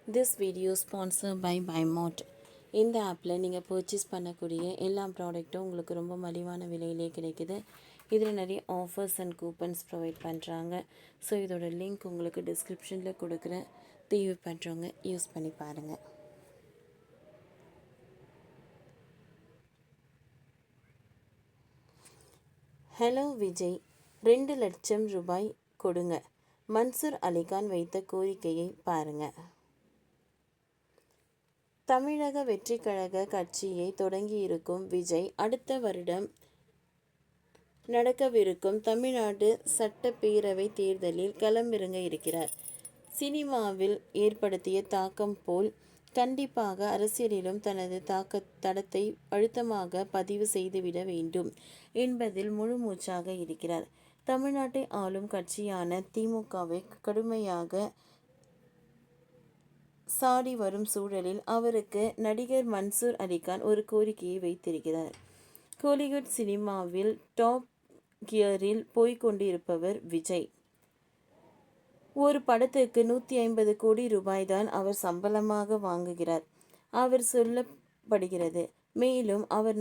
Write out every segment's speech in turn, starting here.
This video sponsor by பைமோட். இந்த ஆப்பில் நீங்கள் பர்ச்சேஸ் பண்ணக்கூடிய எல்லா ப்ராடக்ட்டும் உங்களுக்கு ரொம்ப மலிவான விலையிலே கிடைக்குது. இதில் நிறைய ஆஃபர்ஸ் அண்ட் கூப்பன்ஸ் ப்ரொவைட் பண்ணுறாங்க. ஸோ இதோட லிங்க் உங்களுக்கு டிஸ்கிரிப்ஷனில் கொடுக்குறேன். தேவைப்படுறவங்க யூஸ் பண்ணி பாருங்கள். ஹலோ விஜய், 2 லட்சம் ரூபாய் கொடுங்க. மன்சூர் அலிகான் வைத்த கோரிக்கையை பாருங்கள். தமிழக வெற்றிக் கழக கட்சியை தொடங்கியிருக்கும் விஜய் அடுத்த வருடம் நடக்கவிருக்கும் தமிழ்நாடு சட்டப்பேரவை தேர்தலில் களமிறங்க இருக்கிறார். சினிமாவில் ஏற்படுத்திய தாக்கம் போல் கண்டிப்பாக அரசியலிலும் தனது தடத்தை அழுத்தமாக பதிவு செய்துவிட வேண்டும் என்பதில் முழு மூச்சாக இருக்கிறார். தமிழ்நாட்டை ஆளும் கட்சியான திமுகவை கடுமையாக சாடி வரும் சூழலில் அவருக்கு நடிகர் மன்சூர் அலிகான் ஒரு கோரிக்கையை வைத்திருக்கிறார். கோலிவுட் சினிமாவில் டாப் கியரில் போய்கொண்டிருப்பவர் விஜய். ஒரு படத்துக்கு 150 கோடி ரூபாய் தான் அவர் சம்பளமாக வாங்குகிறார் அவர் சொல்லப்படுகிறது. மேலும் அவர்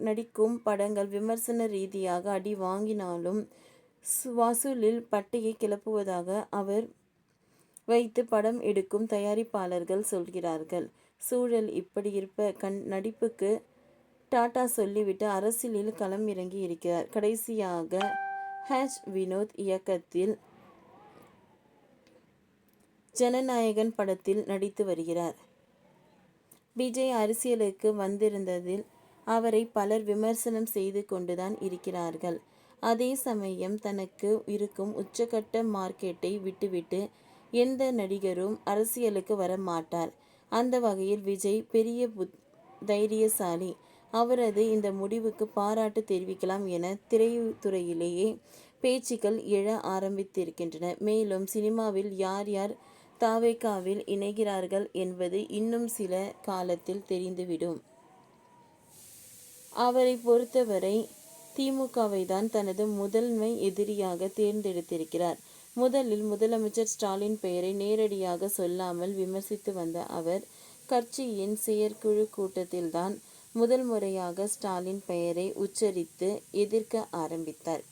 நடிக்கும் படங்கள் விமர்சன ரீதியாக அடி வாங்கினாலும் வசூலில் பட்டையை கிளப்புவதாக அவர் வைத்து படம் எடுக்கும் தயாரிப்பாளர்கள் சொல்கிறார்கள். சூழல் இப்படி இருப்ப நடிப்புக்கு டாடா சொல்லிவிட்டு அரசியலில் களம் இறங்கி இருக்கிறார். கடைசியாக வினோத் இயக்கத்தில் ஜனநாயகன் படத்தில் நடித்து வருகிறார். விஜய் அரசியலுக்கு வந்திருந்ததில் அவரை பலர் விமர்சனம் செய்து கொண்டுதான் இருக்கிறார்கள். அதே சமயம் தனக்கு இருக்கும் உச்சகட்ட மார்க்கெட்டை விட்டுவிட்டு எந்த நடிகரும் அரசியலுக்கு வர மாட்டார். அந்த வகையில் விஜய் பெரிய தைரியசாலி. அவரது இந்த முடிவுக்கு பாராட்டு தெரிவிக்கலாம் என திரைத்துறையிலேயே பேச்சுக்கள் எழ ஆரம்பித்திருக்கின்றன. மேலும் சினிமாவில் யார் யார் தாவேகாவில் இணைகிறார்கள் என்பது இன்னும் சில காலத்தில் தெரிந்துவிடும். அவரை பொறுத்தவரை திமுகவை தான் தனது முதன்மை எதிரியாக தேர்ந்தெடுத்திருக்கிறார். முதலில் முதலமைச்சர் ஸ்டாலின் பெயரை நேரடியாக சொல்லாமல் விமர்சித்து வந்த அவர் கட்சியின் செயற்குழு கூட்டத்தில்தான் முதல் முறையாக ஸ்டாலின் பெயரை உச்சரித்து எதிர்க்க ஆரம்பித்தார்.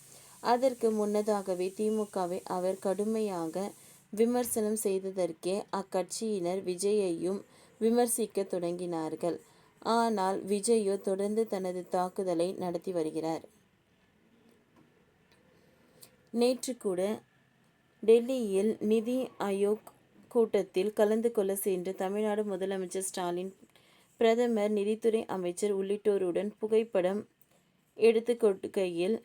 அதற்கு முன்னதாகவே திமுகவை அவர் கடுமையாக விமர்சனம் செய்ததற்கே அக்கட்சியினர் விஜயையும் விமர்சிக்க தொடங்கினார்கள். ஆனால் விஜயோ தொடர்ந்து தனது தாக்குதலை நடத்தி வருகிறார். நேற்று கூட டெல்லியில் நிதி ஆயோக் கூட்டத்தில் கலந்து கொள்ள சென்ற தமிழ்நாடு முதலமைச்சர் ஸ்டாலின் பிரதமர், நிதித்துறை அமைச்சர் உள்ளிட்டோருடன் புகைப்படம் எடுத்து கொடுக்கையில்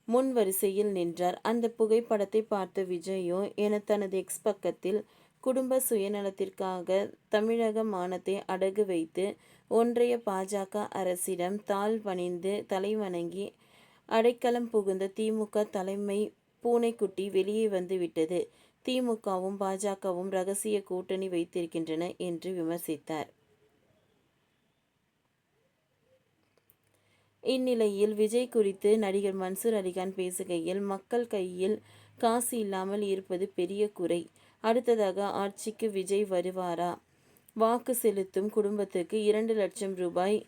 முன் வரிசையில் நின்றார். அந்த புகைப்படத்தை பார்த்த விஜயோ என தனது எக்ஸ் பக்கத்தில் குடும்ப சுயநலத்திற்காக தமிழக மானத்தை அடகு வைத்து ஒன்றைய பாஜக அரசிடம் தாழ் பணிந்து தலைவணங்கி அடைக்கலம் புகுந்த திமுக தலைமை பூனைக்குட்டி வெளியே வந்து விட்டது. திமுகவும் பாஜகவும் ரகசிய கூட்டணி வைத்திருக்கின்றன என்று விமர்சித்தார். இந்நிலையில் விஜய் குறித்து நடிகர் மன்சூர் அலிகான் பேசுகையில், மக்கள் கையில் காசு இல்லாமல் இருப்பது பெரிய குறை. அடுத்ததாக ஆட்சிக்கு விஜய் வருவாரா? வாக்கு செலுத்தும் குடும்பத்துக்கு 2 லட்சம் ரூபாய்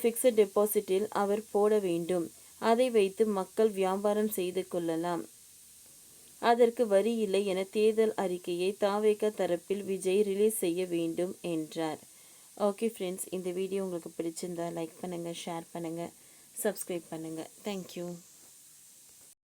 ஃபிக்ஸட் டெபாசிட்டில் அவர் போட வேண்டும். அதை வைத்து மக்கள் வியாபாரம் செய்து கொள்ளலாம். அதற்கு வரி இல்லை என தேர்தல் அறிக்கையை தாவேகா தரப்பில் விஜய் ரிலீஸ் செய்ய வேண்டும் என்றார். ஓகே ஃப்ரெண்ட்ஸ், இந்த வீடியோ உங்களுக்கு பிடிச்சிருந்தா லைக் பண்ணுங்கள், ஷேர் பண்ணுங்கள், சப்ஸ்கிரைப் பண்ணுங்கள். தேங்க்யூ.